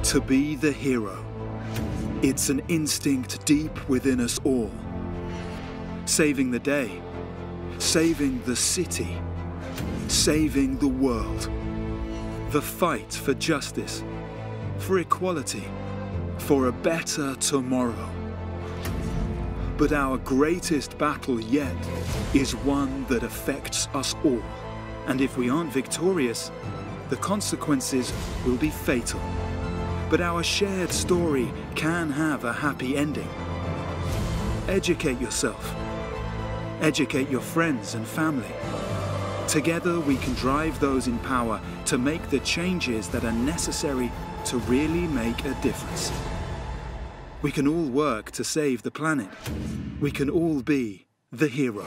To be the hero. It's an instinct deep within us all. Saving the day, saving the city, saving the world. The fight for justice, for equality, for a better tomorrow. But our greatest battle yet is one that affects us all. And if we aren't victorious, the consequences will be fatal. But our shared story can have a happy ending. Educate yourself. Educate your friends and family. Together we can drive those in power to make the changes that are necessary to really make a difference. We can all work to save the planet. We can all be the hero.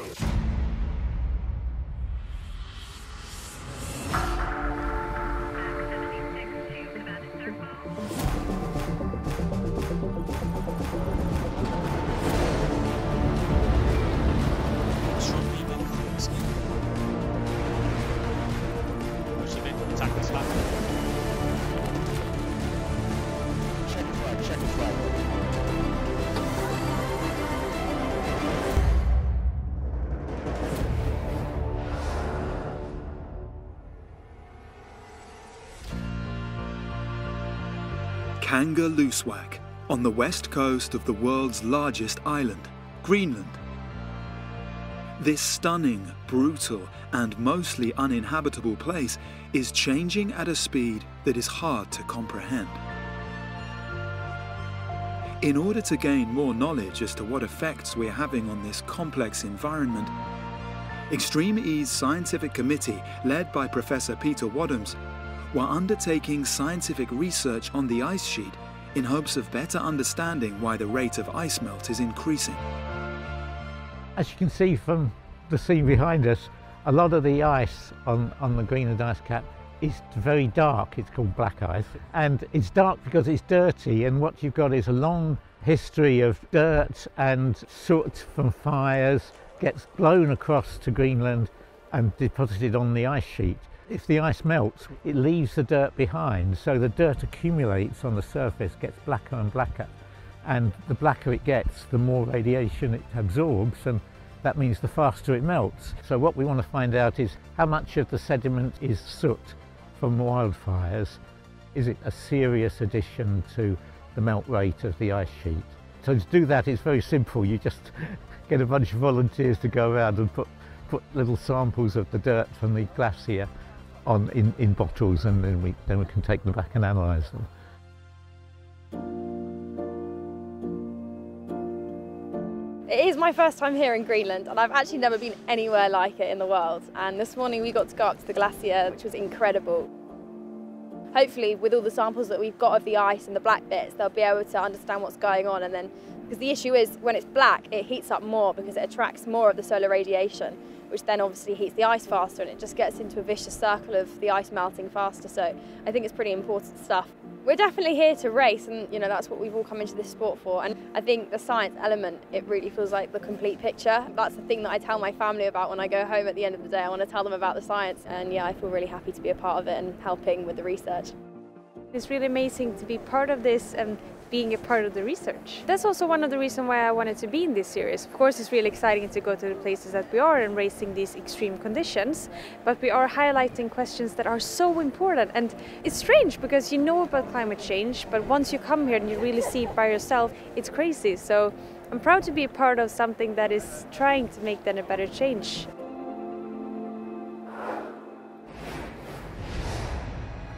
Kangerlussuaq, on the west coast of the world's largest island, Greenland. This stunning, brutal, and mostly uninhabitable place is changing at a speed that is hard to comprehend. In order to gain more knowledge as to what effects we're having on this complex environment, Extreme E's scientific committee, led by Professor Peter Wadhams, were undertaking scientific research on the ice sheet in hopes of better understanding why the rate of ice melt is increasing. As you can see from the scene behind us, a lot of the ice on the Greenland ice cap is very dark. It's called black ice, and it's dark because it's dirty, and what you've got is a long history of dirt and soot from fires gets blown across to Greenland and deposited on the ice sheet. If the ice melts, it leaves the dirt behind, so the dirt accumulates on the surface, gets blacker and blacker, and the blacker it gets, the more radiation it absorbs, and that means the faster it melts. So what we want to find out is how much of the sediment is soot from wildfires. Is it a serious addition to the melt rate of the ice sheet? So to do that, it's very simple. You just get a bunch of volunteers to go around and put little samples of the dirt from the glacier in bottles, and then we can take them back and analyse them. It is my first time here in Greenland, and I've actually never been anywhere like it in the world. And this morning we got to go up to the glacier, which was incredible. Hopefully, with all the samples that we've got of the ice and the black bits, they'll be able to understand what's going on. And then, because the issue is when it's black, it heats up more because it attracts more of the solar radiation, which then obviously heats the ice faster, and it just gets into a vicious circle of the ice melting faster. So I think it's pretty important stuff. We're definitely here to race, and that's what we've all come into this sport for. And I think the science element, it really feels like the complete picture. That's the thing that I tell my family about when I go home at the end of the day. I want to tell them about the science, and yeah, I feel really happy to be a part of it and helping with the research. It's really amazing to be part of this and being a part of the research. That's also one of the reasons why I wanted to be in this series. Of course, it's really exciting to go to the places that we are and racing these extreme conditions, but we are highlighting questions that are so important. And it's strange because you know about climate change, but once you come here and you really see it by yourself, it's crazy. So I'm proud to be a part of something that is trying to make then a better change.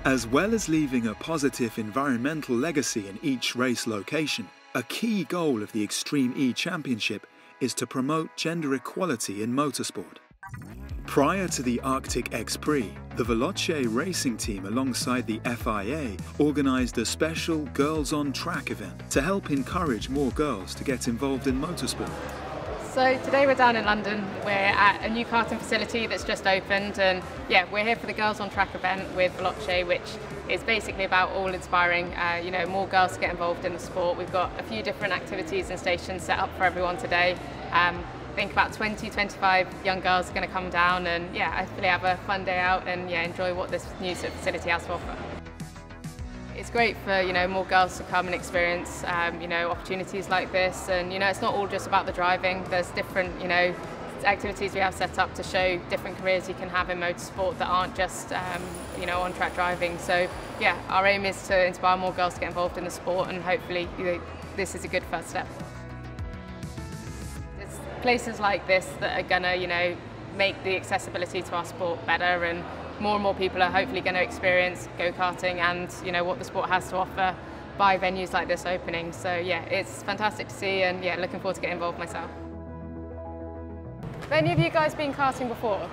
As well as leaving a positive environmental legacy in each race location, a key goal of the Extreme E Championship is to promote gender equality in motorsport. Prior to the Arctic X-Prix, the Veloce racing team alongside the FIA organised a special Girls on Track event to help encourage more girls to get involved in motorsport. So today we're down in London. We're at a new karting facility that's just opened, and yeah, we're here for the Girls on Track event with Veloce, which is basically about all inspiring more girls to get involved in the sport. We've got a few different activities and stations set up for everyone today. I think about 20-25 young girls are going to come down and hopefully have a fun day out and enjoy what this new facility has to offer. It's great for, you know, more girls to come and experience, you know, opportunities like this. And, you know, it's not all just about the driving. There's different, you know, activities we have set up to show different careers you can have in motorsport that aren't just, you know, on-track driving. So, yeah, our aim is to inspire more girls to get involved in the sport, and hopefully, you know, this is a good first step. It's places like this that are gonna, you know, make the accessibility to our sport better, and more people are hopefully going to experience go-karting and, you know, what the sport has to offer by venues like this opening. So yeah, it's fantastic to see, and yeah, looking forward to getting involved myself. Have any of you guys been karting before?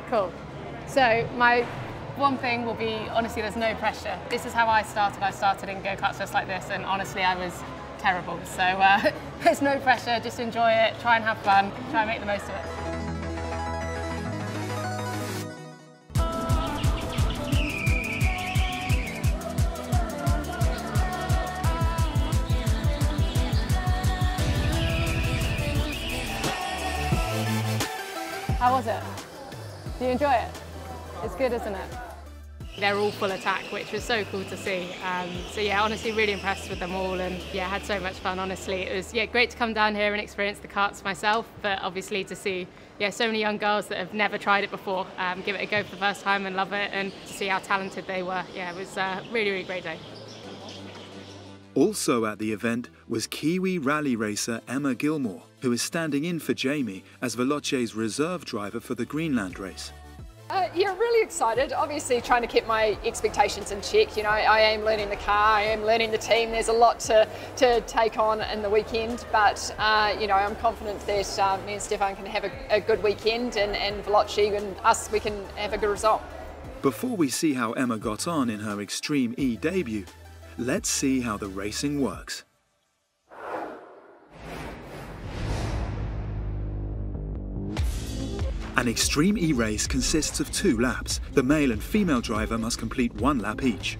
Cool. So my one thing will be, honestly, there's no pressure. This is how I started. I started in go-karts just like this, and honestly I was terrible. So there's no pressure, just enjoy it, try and have fun, try and make the most of it. How was it? Do you enjoy it? It's good, isn't it? They're all full attack, which was so cool to see. So yeah, honestly, really impressed with them all, and yeah, had so much fun. Honestly, it was great to come down here and experience the karts myself, but obviously to see so many young girls that have never tried it before give it a go for the first time and love it, and to see how talented they were. Yeah, it was a really great day. Also at the event was Kiwi rally racer Emma Gilmore, who is standing in for Jamie as Veloce's reserve driver for the Greenland race. Yeah, really excited. Obviously trying to keep my expectations in check. You know, I am learning the car, I am learning the team. There's a lot to take on in the weekend, but you know, I'm confident that me and Stefan can have a good weekend, and Veloce and us, we can have a good result. Before we see how Emma got on in her Extreme E debut, let's see how the racing works. An Extreme E race consists of 2 laps. The male and female driver must complete 1 lap each.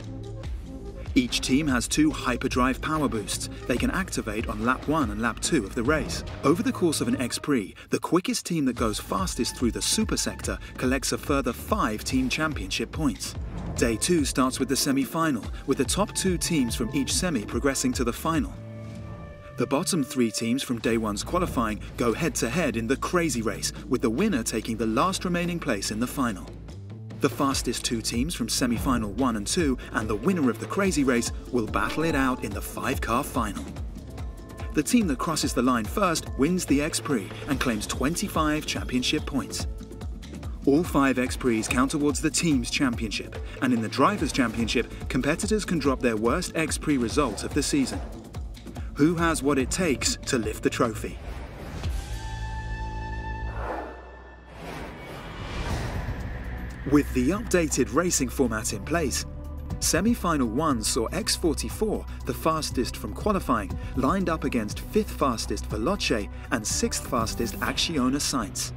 Each team has 2 hyperdrive power boosts they can activate on lap 1 and lap 2 of the race. Over the course of an X-Prix, the quickest team that goes fastest through the super sector collects a further 5 team championship points. Day 2 starts with the semi-final, with the top 2 teams from each semi progressing to the final. The bottom 3 teams from Day 1's qualifying go head-to-head in the Crazy Race, with the winner taking the last remaining place in the final. The fastest 2 teams from semi-final 1 and 2 and the winner of the Crazy Race will battle it out in the 5-car final. The team that crosses the line first wins the X-Prix and claims 25 championship points. All 5 X-Prix count towards the team's championship, and in the Drivers' Championship, competitors can drop their worst X-Prix result of the season. Who has what it takes to lift the trophy? With the updated racing format in place, Semi-Final 1 saw X44, the fastest from qualifying, lined up against 5th fastest Veloce and 6th fastest Acciona Sainz.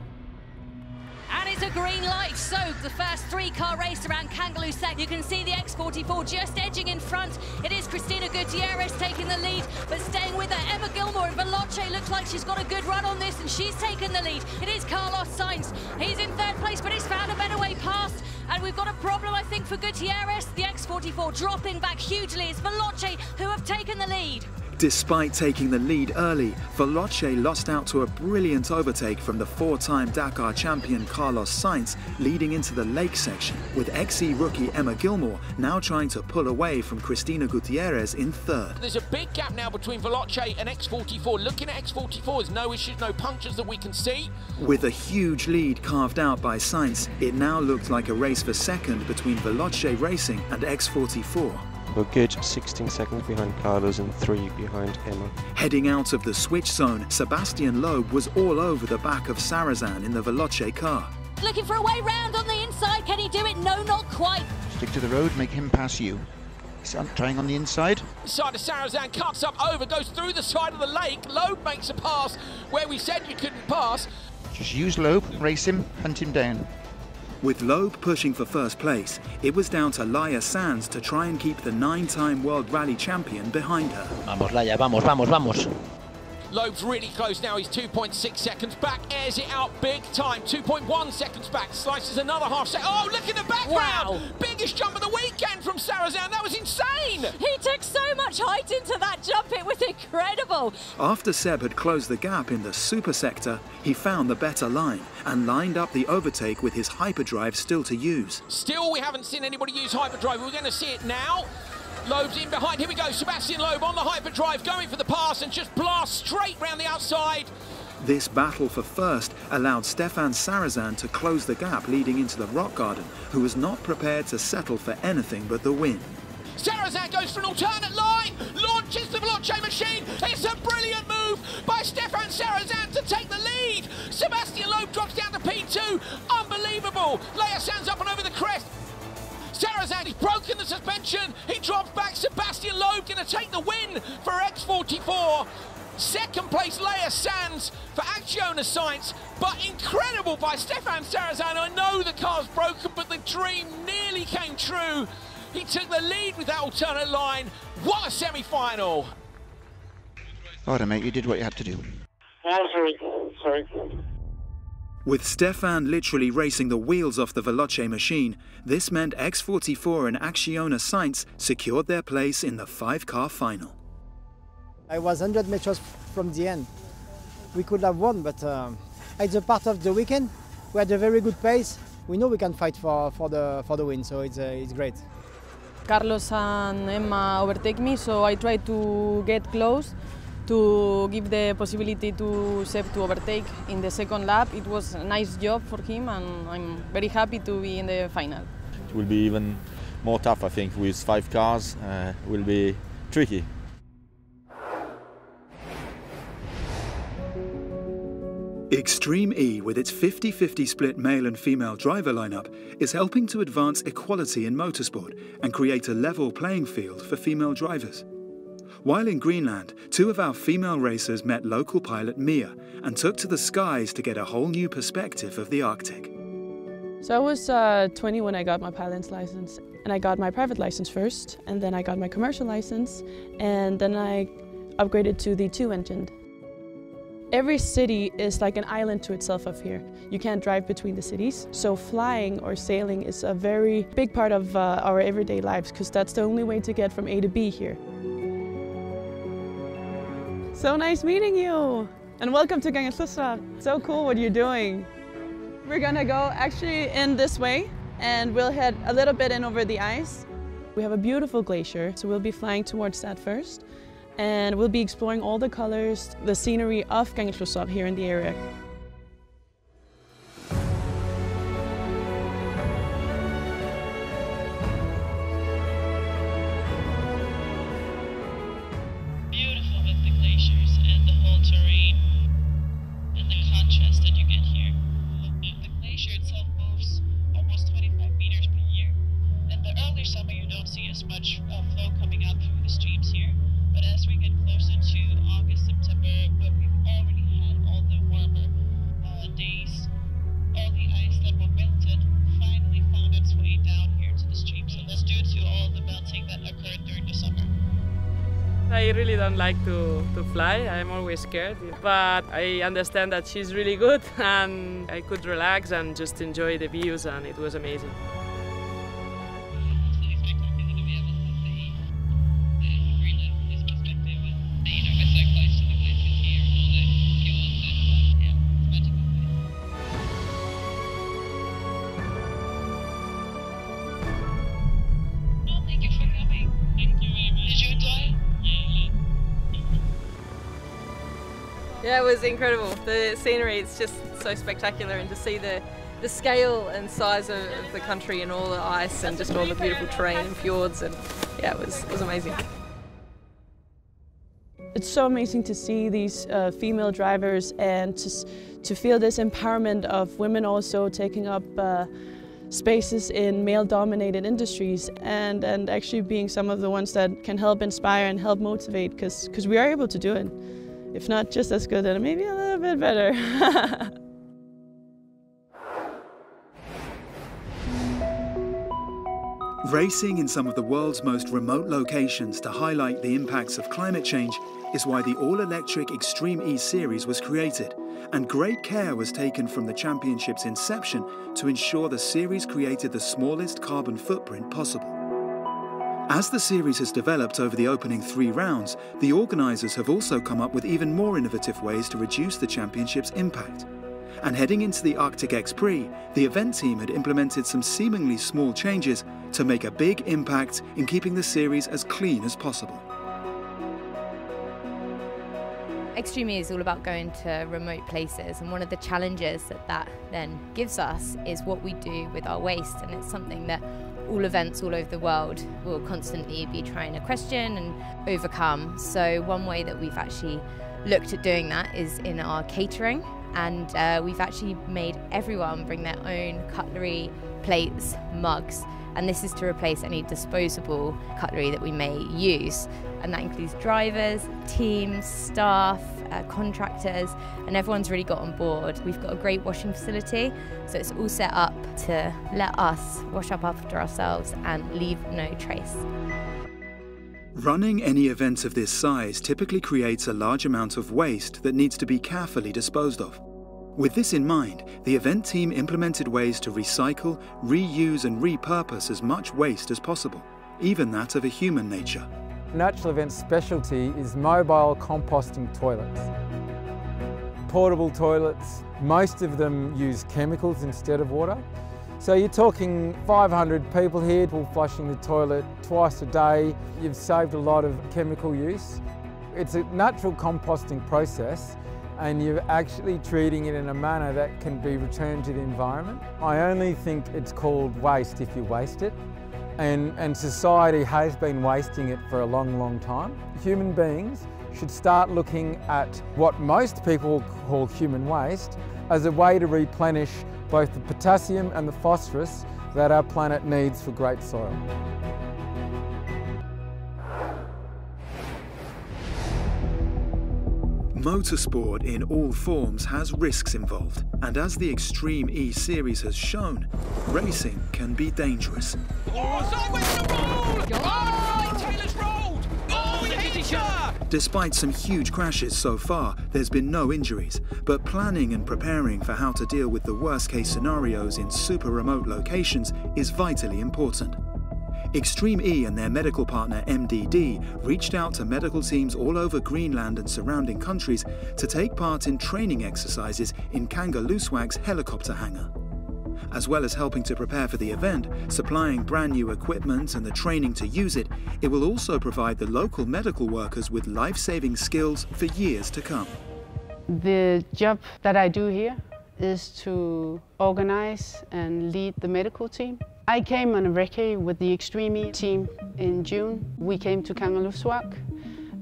And it's a green light, so the first 3-car race around Kangaloo Sec. You can see the X44 just edging in front. It is Cristina Gutierrez taking the lead, but staying with her, Emma Gilmore, and Veloce looks like she's got a good run on this, and she's taken the lead. It is Carlos Sainz. He's in 3rd place, but he's found a better way past. And we've got a problem, I think, for Gutierrez. The X44 dropping back hugely. It's Veloce who have taken the lead. Despite taking the lead early, Veloce lost out to a brilliant overtake from the 4-time Dakar champion Carlos Sainz leading into the lake section, with XE rookie Emma Gilmore now trying to pull away from Cristina Gutierrez in 3rd. There's a big gap now between Veloce and X44. Looking at X44, there's no issues, no punctures that we can see. With a huge lead carved out by Sainz, it now looked like a race for 2nd between Veloce Racing and X44. A good 16 seconds behind Carlos and 3 behind Emma. Heading out of the switch zone, Sebastian Loeb was all over the back of Sarrazin in the Veloce car. Looking for a way round on the inside. Can he do it? No, not quite. Stick to the road, make him pass you. He's trying on the inside. Side of Sarrazin cuts up over, goes through the side of the lake. Loeb makes a pass where we said you couldn't pass. Just use Loeb, race him, hunt him down. With Loeb pushing for 1st place, it was down to Laia Sanz to try and keep the 9-time World Rally champion behind her. Vamos, Laia, vamos, vamos, vamos. Loeb's really close now, he's 2.6 seconds back, airs it out big time, 2.1 seconds back, slices another half second. Oh, look at the background! Wow. Biggest jump of the weekend from Sarrazin, that was insane! He took so much height into that jump, it was incredible. After Seb had closed the gap in the super sector, he found the better line and lined up the overtake with his hyperdrive still to use. Still, we haven't seen anybody use hyperdrive, we're going to see it now. Loeb's in behind, here we go, Sebastian Loeb on the hyperdrive, going for the pass and just blasts straight round the outside. This battle for first allowed Stefan Sarrazin to close the gap leading into the rock garden, who was not prepared to settle for anything but the win. Sarrazin goes for an alternate line, launches the Veloce machine. It's a brilliant move by Stefan Sarrazin to take the lead. Sebastian Loeb drops down to P2, unbelievable. Leia Sands up and over the crest. Sarrazin, he's broken the suspension, he drops back. Sebastian Loeb going to take the win for X44. Second place, Leia Sands for Acciona Science, but incredible by Stefan Sarrazin. I know the car's broken, but the dream nearly came true. He took the lead with that alternate line. What a semi-final. All right, mate, you did what you had to do. Sorry. With Stefan literally racing the wheels off the Veloce machine, this meant X44 and Acciona Science secured their place in the 5-car final. I was 100 meters from the end. We could have won, but it's a part of the weekend. We had a very good pace. We know we can fight for the win, so it's great. Carlos and Emma overtake me, so I tried to get close to give the possibility to Seb to overtake in the second lap. It was a nice job for him, and I'm very happy to be in the final. It will be even more tough, I think, with 5 cars. It will be tricky. Extreme E, with its 50-50 split male and female driver lineup, is helping to advance equality in motorsport and create a level playing field for female drivers. While in Greenland, 2 of our female racers met local pilot Mia and took to the skies to get a whole new perspective of the Arctic. So I was 20 when I got my pilot's license, and I got my private license first, and then I got my commercial license, and then I upgraded to the 2-engined. Every city is like an island to itself up here. You can't drive between the cities, so flying or sailing is a very big part of our everyday lives, because that's the only way to get from A to B here. So nice meeting you, and welcome to Gangeslussa. So cool what you're doing. We're gonna go actually in this way, and we'll head a little bit in over the ice. We have a beautiful glacier, so we'll be flying towards that first. And we'll be exploring all the colors, the scenery of Gangeslussa here in the area. Beautiful with the glaciers and the whole terrain and the contrast that you get here. The glacier itself moves almost 25 meters per year. In the early summer you don't see as much flow coming out through the streams here. But as we get closer to August, September, where we've already had all the warmer days, all the ice that were melted finally found its way down here to the stream. So that's due to all the melting that occurred during the summer. I really don't like to fly, I'm always scared, but I understand that she's really good and I could relax and just enjoy the views, and it was amazing. Yeah, it was incredible. The scenery, it's just so spectacular, and to see the scale and size of the country and all the ice and just all the beautiful terrain and fjords, and yeah, it was amazing. It's so amazing to see these female drivers and to feel this empowerment of women also taking up spaces in male-dominated industries and actually being some of the ones that can help inspire and help motivate, because we are able to do it. If not just as good, then maybe a little bit better. Racing in some of the world's most remote locations to highlight the impacts of climate change is why the all-electric Extreme E Series was created, and great care was taken from the championship's inception to ensure the series created the smallest carbon footprint possible. As the series has developed over the opening 3 rounds, the organisers have also come up with even more innovative ways to reduce the championship's impact. And heading into the Arctic X Prix, the event team had implemented some seemingly small changes to make a big impact in keeping the series as clean as possible. Extreme E is all about going to remote places, and one of the challenges that then gives us is what we do with our waste, and it's something that all events all over the world will constantly be trying to question and overcome. So one way that we've actually looked at doing that is in our catering, and we've actually made everyone bring their own cutlery, plates, mugs, and this is to replace any disposable cutlery that we may use. And that includes drivers, teams, staff, contractors, and everyone's really got on board. We've got a great washing facility, so it's all set up to let us wash up after ourselves and leave no trace. Running any event of this size typically creates a large amount of waste that needs to be carefully disposed of. With this in mind, the event team implemented ways to recycle, reuse and repurpose as much waste as possible, even that of a human nature. Natural Event's specialty is mobile composting toilets. Portable toilets, most of them use chemicals instead of water. So you're talking 500 people here, flushing the toilet twice a day. You've saved a lot of chemical use. It's a natural composting process, and you're actually treating it in a manner that can be returned to the environment. I only think it's called waste if you waste it. And society has been wasting it for a long, long time. Human beings should start looking at what most people call human waste as a way to replenish both the potassium and the phosphorus that our planet needs for great soil. Motorsport in all forms has risks involved, and as the Extreme E Series has shown, racing can be dangerous. Despite some huge crashes so far, there's been no injuries, but planning and preparing for how to deal with the worst-case scenarios in super remote locations is vitally important. Extreme E and their medical partner MDD reached out to medical teams all over Greenland and surrounding countries to take part in training exercises in Kangerlussuaq's helicopter hangar. As well as helping to prepare for the event, supplying brand new equipment and the training to use it, it will also provide the local medical workers with life-saving skills for years to come. The job that I do here is to organize and lead the medical team. I came on a recce with the Extreme E team in June. We came to Kangerlussuaq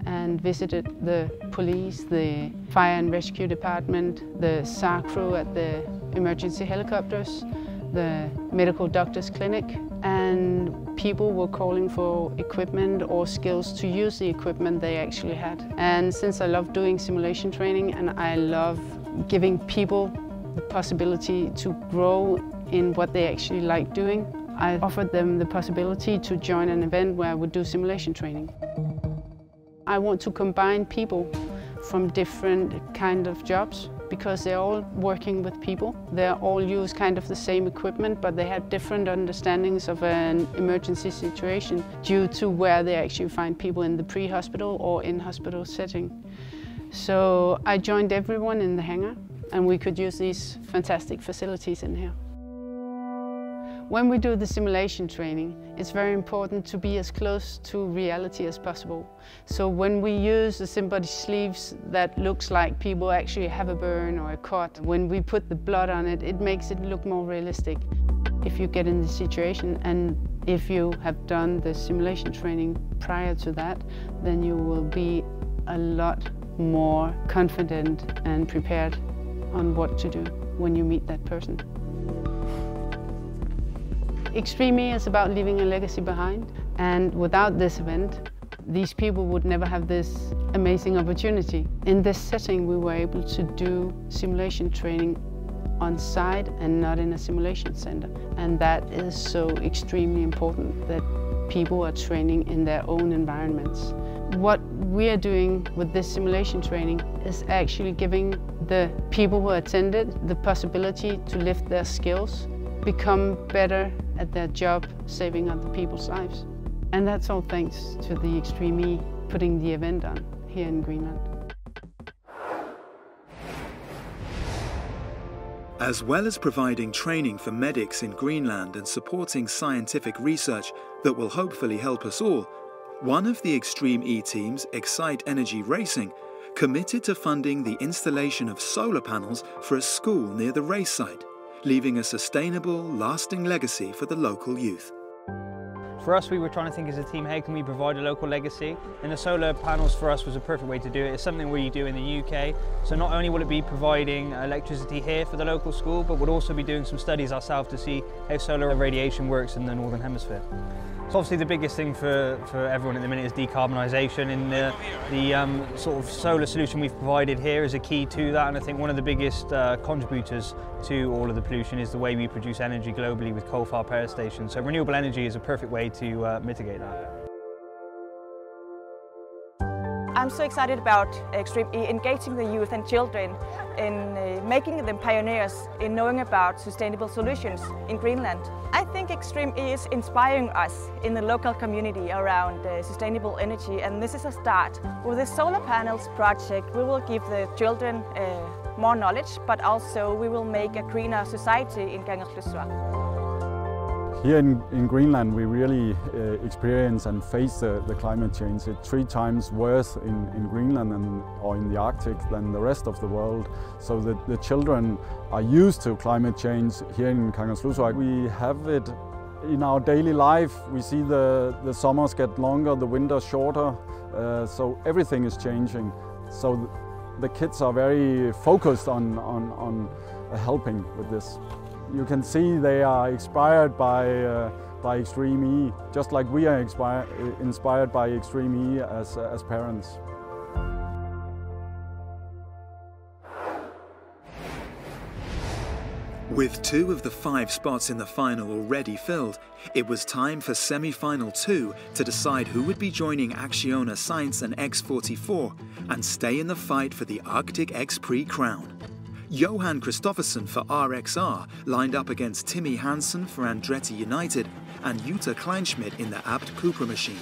and visited the police, the fire and rescue department, the SAR crew at the emergency helicopters, the medical doctor's clinic, and people were calling for equipment or skills to use the equipment they actually had. And since I love doing simulation training and I love giving people the possibility to grow in what they actually like doing, I offered them the possibility to join an event where I would do simulation training. I want to combine people from different kind of jobs because they're all working with people. They all use kind of the same equipment, but they have different understandings of an emergency situation due to where they actually find people in the pre-hospital or in-hospital setting. So I joined everyone in the hangar, and we could use these fantastic facilities in here. When we do the simulation training, it's very important to be as close to reality as possible. So when we use the somebody's sleeves that looks like people actually have a burn or a cut, when we put the blood on it, it makes it look more realistic. If you get in the situation and if you have done the simulation training prior to that, then you will be a lot more confident and prepared on what to do when you meet that person. Extreme E is about leaving a legacy behind, and without this event, these people would never have this amazing opportunity. In this setting, we were able to do simulation training on site and not in a simulation center. And that is so extremely important, that people are training in their own environments, What we are doing with this simulation training is actually giving the people who attended the possibility to lift their skills, become better at their job, saving other people's lives. And that's all thanks to the Extreme E putting the event on here in Greenland. As well as providing training for medics in Greenland and supporting scientific research that will hopefully help us all, one of the Extreme E teams, Excite Energy Racing, committed to funding the installation of solar panels for a school near the race site, leaving a sustainable, lasting legacy for the local youth. For us, we were trying to think as a team, how can we provide a local legacy? And the solar panels for us was a perfect way to do it. It's something we do in the UK. So not only will it be providing electricity here for the local school, but we'll also be doing some studies ourselves to see how solar radiation works in the Northern Hemisphere. So obviously the biggest thing for everyone at the minute is decarbonisation, and the sort of solar solution we've provided here is a key to that, and I think one of the biggest contributors to all of the pollution is the way we produce energy globally with coal-fired power stations. So renewable energy is a perfect way to mitigate that. I'm so excited about Extreme E engaging the youth and children in making them pioneers in knowing about sustainable solutions in Greenland. I think Extreme E is inspiring us in the local community around sustainable energy, and this is a start. With the solar panels project, we will give the children more knowledge, but also we will make a greener society in Kangerlussuaq. Here in Greenland, we really experience and face the climate change. It's 3 times worse in Greenland or in the Arctic than the rest of the world. So the children are used to climate change here in Kangerlussuaq. We have it in our daily life. We see the summers get longer, the winters shorter, so everything is changing. So the kids are very focused on helping with this. You can see they are inspired by Extreme E, just like we are inspired by Extreme E as parents. With 2 of the 5 spots in the final already filled, it was time for semi-final 2 to decide who would be joining Acciona Science and X44 and stay in the fight for the Arctic X Prix crown. Johan Kristoffersen for RXR lined up against Timmy Hansen for Andretti United and Jutta Kleinschmidt in the Abt Cupra machine.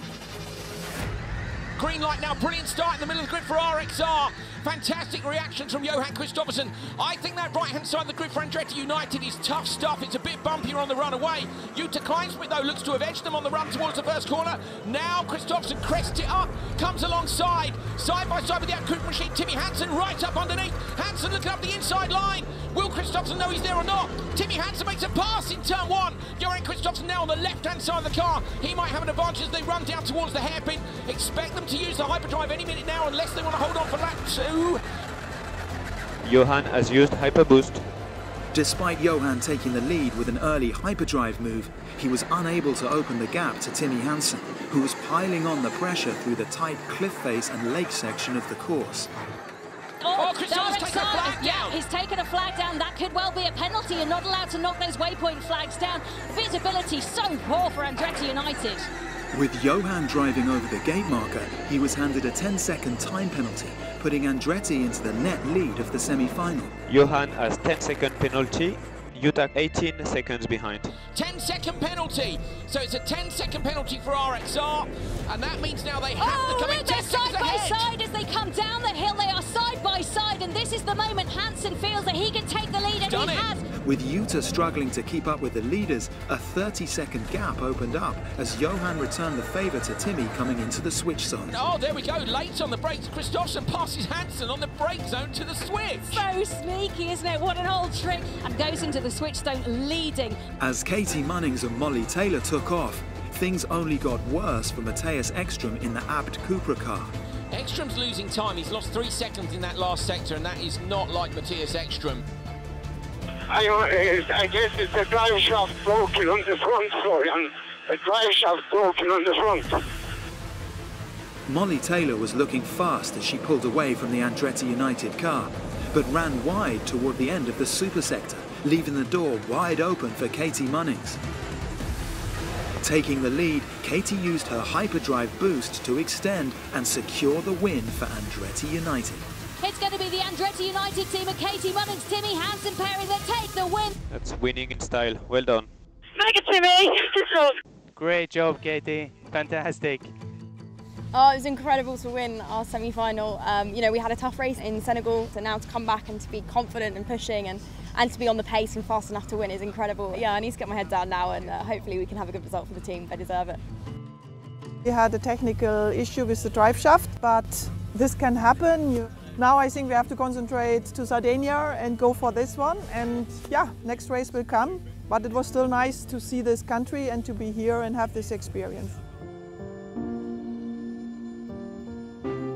Green light now, brilliant start in the middle of the grid for RXR. Fantastic reactions from Johan Kristoffersen. I think that right-hand side of the grid for Andretti United is tough stuff. It's a bit bumpier on the run away. Jutta Kleinschmidt, though, looks to have edged them on the run towards the first corner. Now Kristoffersen crests it up, comes alongside, side by side with the Cooper machine. Timmy Hansen right up underneath. Hansen looking up the inside line. Will Kristoffersen know he's there or not? Timmy Hansen makes a pass in turn 1. Johan Kristoffersen now on the left-hand side of the car. He might have an advantage as they run down towards the hairpin. Expect them to use the hyperdrive any minute now unless they want to hold on for lap 2. Johan has used Hyperboost. Despite Johan taking the lead with an early hyperdrive move, he was unable to open the gap to Timmy Hansen, who was piling on the pressure through the tight cliff face and lake section of the course. Kristoffersen's taken a flag down. Yeah, he's taken a flag down. That could well be a penalty. You're not allowed to knock those waypoint flags down. Visibility so poor for Andretti United. With Johan driving over the gate marker, he was handed a 10-second time penalty, putting Andretti into the net lead of the semi-final. Johan has 10-second penalty, Jutta 18 seconds behind. 10-second penalty, so it's a 10-second penalty for RXR, and that means now they have to come in 10 seconds side by ahead. side as they come down the hill. They are side by side, and this is the moment Hansen feels that he can take the lead, and he has. With Jutta struggling to keep up with the leaders, a 30-second gap opened up as Johan returned the favour to Timmy coming into the switch zone. Oh, there we go, late on the brakes. Kristoffersen passes Hansen on the brake zone to the switch. So sneaky, isn't it? What an old trick, and goes into the switch zone leading. As Katie Munnings and Molly Taylor took off, things only got worse for Matthias Ekström in the Abt Cupra car. Ekström's losing time. He's lost 3 seconds in that last sector, and that is not like Matthias Ekström. I guess it's a drive shaft broken on the front, Florian. A drive shaft broken on the front. Molly Taylor was looking fast as she pulled away from the Andretti United car, but ran wide toward the end of the super sector, leaving the door wide open for Katie Munnings. Taking the lead, Katie used her hyperdrive boost to extend and secure the win for Andretti United. It's going to be the Andretti United team of Katie Mullins, Timmy Hansen pairing that take the win. That's winning in style. Well done. Mega Timmy! Great job, Katie. Fantastic. Oh, it was incredible to win our semi-final. You know, we had a tough race in Senegal, so now to come back and to be confident and pushing and to be on the pace and fast enough to win is incredible. Yeah, I need to get my head down now and hopefully we can have a good result for the team. They deserve it. We had a technical issue with the drive shaft, but this can happen. Now I think we have to concentrate to Sardinia and go for this one. And yeah, next race will come. But it was still nice to see this country and to be here and have this experience.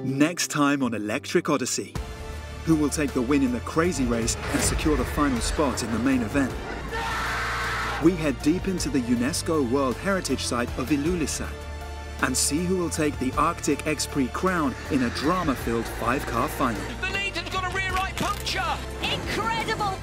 Next time on Electric Odyssey, who will take the win in the crazy race and secure the final spot in the main event? We head deep into the UNESCO World Heritage Site of Ilulissat and see who will take the Arctic X-Prix crown in a drama-filled 5-car final. The leader's got a rear right puncture. Incredible